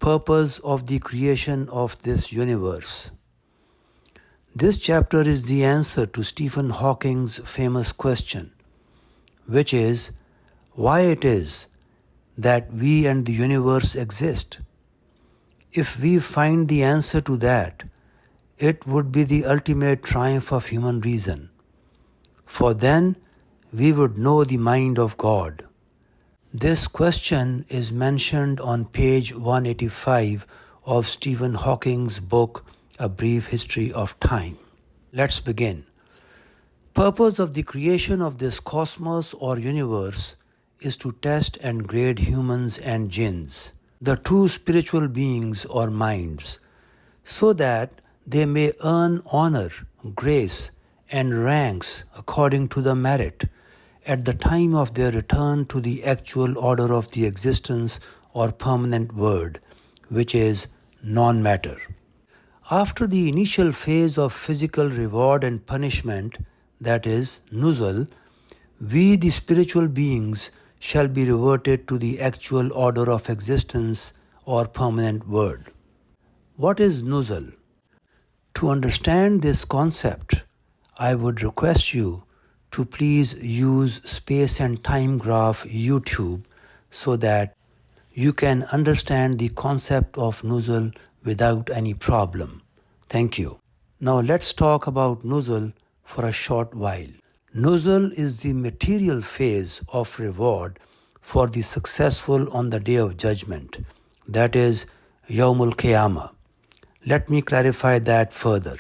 purpose of the creation of this universe. This chapter is the answer to Stephen Hawking's famous question, which is why it is that we and the universe exist. If we find the answer to that, it would be the ultimate triumph of human reason, for then we would know the mind of God. This question is mentioned on page 185 of Stephen Hawking's book, A Brief History of Time. Let's begin. Purpose of the creation of this cosmos or universe is to test and grade humans and jinns, the two spiritual beings or minds, so that they may earn honor, grace, and ranks according to the merit at the time of their return to the actual order of the existence or permanent world, which is non-matter. After the initial phase of physical reward and punishment, that is, nuzul, we the spiritual beings shall be reverted to the actual order of existence or permanent world. What is nuzul? To understand this concept, I would request you to please use Space and Time Graph YouTube so that you can understand the concept of nuzul without any problem. Thank you. Now let's talk about nuzul for a short while. Nuzul is the material phase of reward for the successful on the Day of Judgment, that is Yawmul Qiyamah. Let me clarify that further.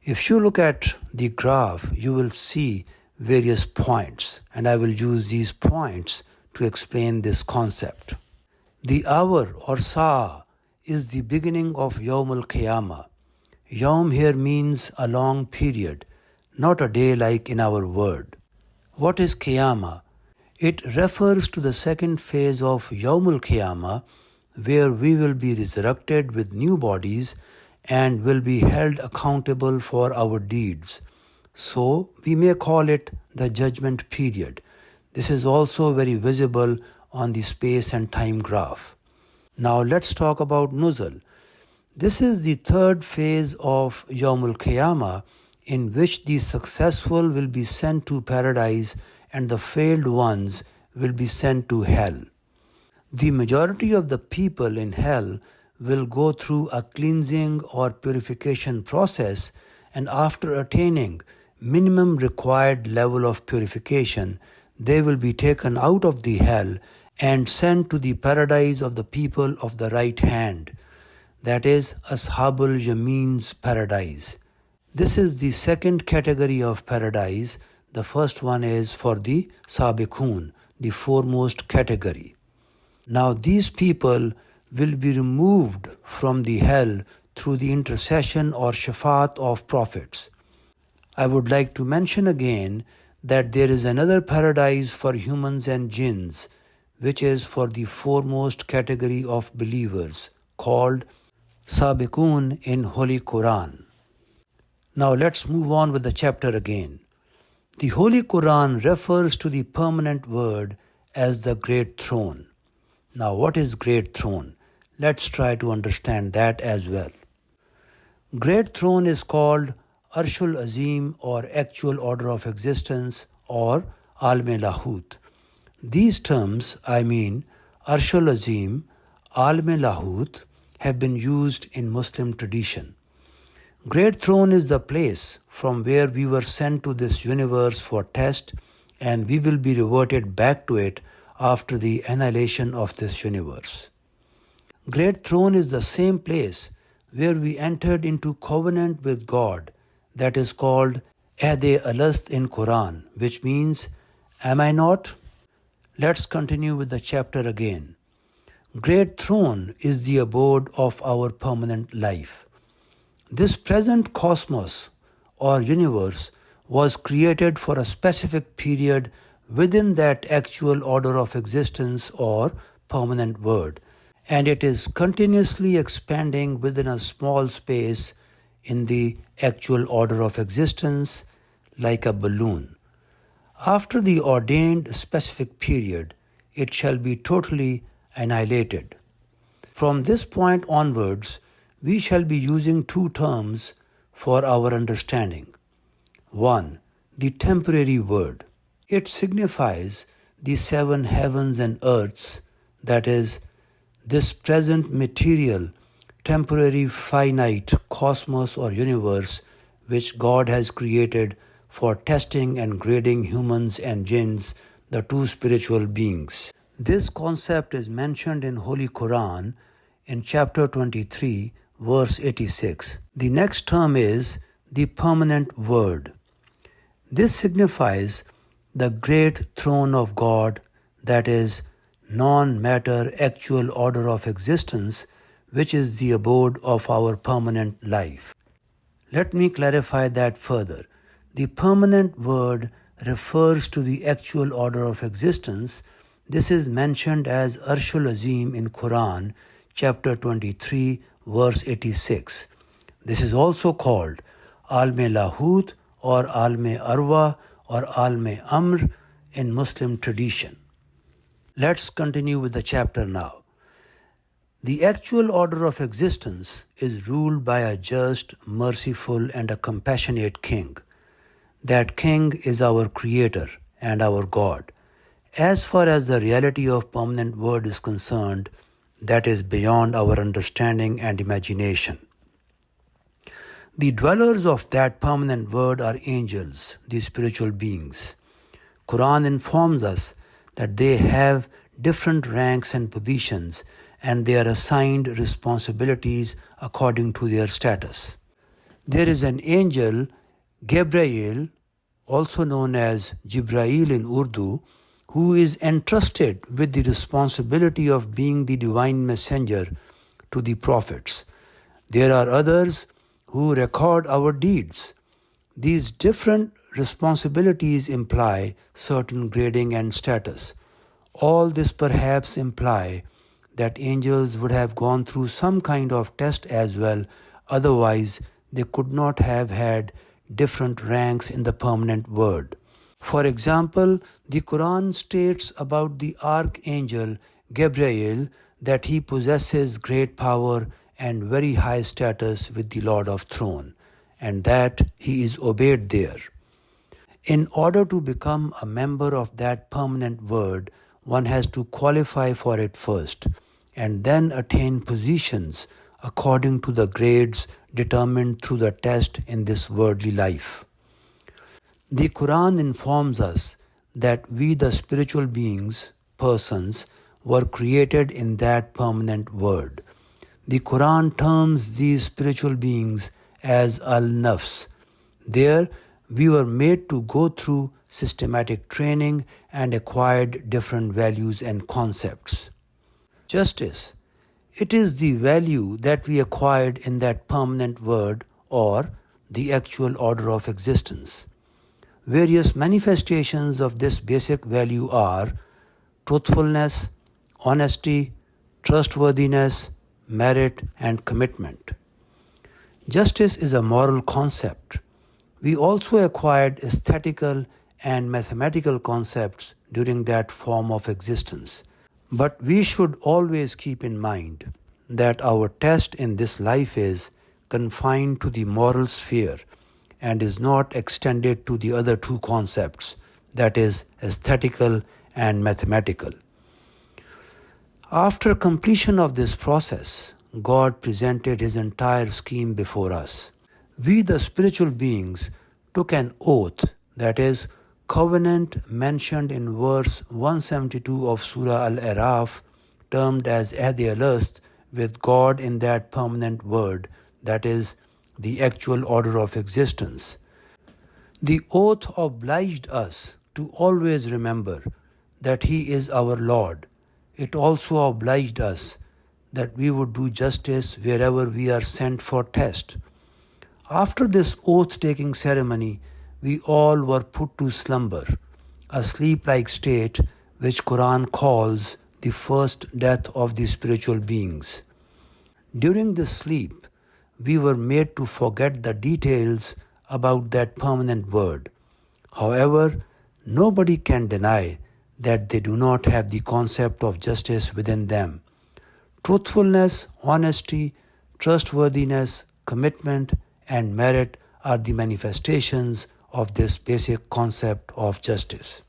If you look at the graph, you will see various points, and I will use these points to explain this concept. The hour or sa'a is the beginning of Yawmul Qiyamah. Yawm here means a long period, not a day like in our word. What is Qiyamah? It refers to the second phase of Yawmul Qiyamah, where we will be resurrected with new bodies and will be held accountable for our deeds. So we may call it the judgment period. This is also very visible on the space and time graph. Now let's talk about nuzul. This is the third phase of Yawmul Qiyamah, in which the successful will be sent to paradise and the failed ones will be sent to hell. The majority of the people in hell will go through a cleansing or purification process, and after attaining minimum required level of purification, they will be taken out of the hell and sent to the paradise of the people of the right hand, that is Ashabul Yameen's paradise. This is the second category of paradise. The first one is for the Sabiqun, the foremost category. Now these people will be removed from the hell through the intercession or shafaat of prophets. I would like to mention again that there is another paradise for humans and jinns, which is for the foremost category of believers, called Sabiqun in Holy Quran. Now let's move on with the chapter again. The Holy Quran refers to the permanent word as the Great Throne. Now what is Great Throne? Let's try to understand that as well. Great Throne is called Arshul Azim or Actual Order of Existence or Alme Lahut. These terms, Arshul Azim, Alme Lahut, have been used in Muslim tradition. Great Throne is the place from where we were sent to this universe for test, and we will be reverted back to it after the annihilation of this universe. Great Throne is the same place where we entered into covenant with God, that is called Ahde Alast in Quran, which means, am I not? Let's continue with the chapter again. Great Throne is the abode of our permanent life. This present cosmos or universe was created for a specific period within that actual order of existence or permanent world, and it is continuously expanding within a small space in the actual order of existence like a balloon. After the ordained specific period, it shall be totally annihilated. From this point onwards, we shall be using two terms for our understanding. One, the temporary word. It signifies the seven heavens and earths, that is, this present material, temporary, finite cosmos or universe which God has created for testing and grading humans and jinns, the two spiritual beings. This concept is mentioned in Holy Quran in chapter 23, verse 86. The next term is the permanent word. This signifies the great throne of God, that is, non-matter actual order of existence, which is the abode of our permanent life. Let me clarify that further. The permanent word refers to the actual order of existence. This is mentioned as Arshul Azim in Quran, chapter 23, verse 86. This is also called Alme Lahut or Alme Arwa or Alme Amr in Muslim tradition. Let's continue with the chapter now. The actual order of existence is ruled by a just, merciful, and a compassionate king. That king is our creator and our God. As far as the reality of permanent word is concerned, that is beyond our understanding and imagination. The dwellers of that permanent word are angels, the spiritual beings. Quran informs us that they have different ranks and positions, and they are assigned responsibilities according to their status. There is an angel, Gabriel, also known as Jibrail in Urdu, who is entrusted with the responsibility of being the divine messenger to the prophets. There are others who record our deeds. These different responsibilities imply certain grading and status. All this perhaps imply that angels would have gone through some kind of test as well, otherwise they could not have had different ranks in the permanent word. For example, the Quran states about the archangel Gabriel that he possesses great power and very high status with the Lord of Throne, and that he is obeyed there. In order to become a member of that permanent word, one has to qualify for it first, and then attain positions according to the grades determined through the test in this worldly life. The Quran informs us that we, the spiritual beings, persons, were created in that permanent word. The Quran terms these spiritual beings as Al-Nafs. There, we were made to go through systematic training and acquired different values and concepts. Justice. It is the value that we acquired in that permanent word or the actual order of existence. Various manifestations of this basic value are truthfulness, honesty, trustworthiness, merit, and commitment. Justice is a moral concept. We also acquired aesthetical and mathematical concepts during that form of existence. But we should always keep in mind that our test in this life is confined to the moral sphere and is not extended to the other two concepts, that is, aesthetical and mathematical. After completion of this process, God presented His entire scheme before us. We, the spiritual beings, took an oath, that is, covenant mentioned in verse 172 of Surah Al-Araf, termed as Ahd-e-Alast, with God in that permanent word, that is, the actual order of existence. The oath obliged us to always remember that He is our Lord. It also obliged us that we would do justice wherever we are sent for test. After this oath-taking ceremony, we all were put to slumber, a sleep-like state which Quran calls the first death of the spiritual beings. During this sleep, we were made to forget the details about that permanent word. However, nobody can deny that they do not have the concept of justice within them. Truthfulness, honesty, trustworthiness, commitment, and merit are the manifestations of this basic concept of justice.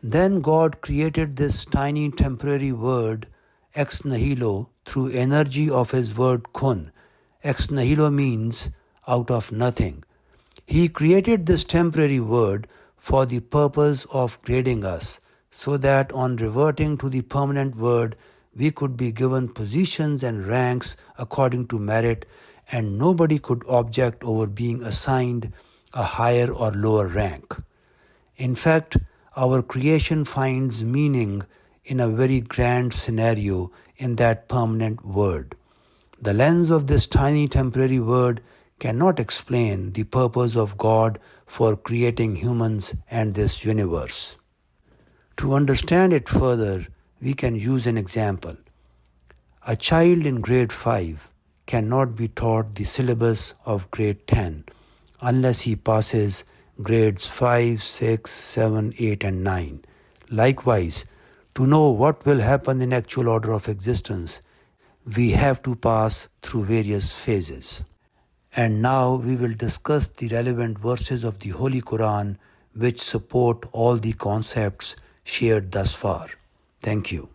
Then God created this tiny temporary word ex nihilo through energy of his word kun. Ex nihilo means out of nothing. He created this temporary word for the purpose of grading us, so that on reverting to the permanent word, we could be given positions and ranks according to merit, and nobody could object over being assigned a higher or lower rank. In fact, our creation finds meaning in a very grand scenario in that permanent word. The lens of this tiny temporary word cannot explain the purpose of God for creating humans and this universe. To understand it further, we can use an example. A child in grade 5 cannot be taught the syllabus of grade 10 unless he passes grades 5, 6, 7, 8 and 9. Likewise, to know what will happen in actual order of existence, we have to pass through various phases. And now we will discuss the relevant verses of the Holy Quran which support all the concepts shared thus far. Thank you.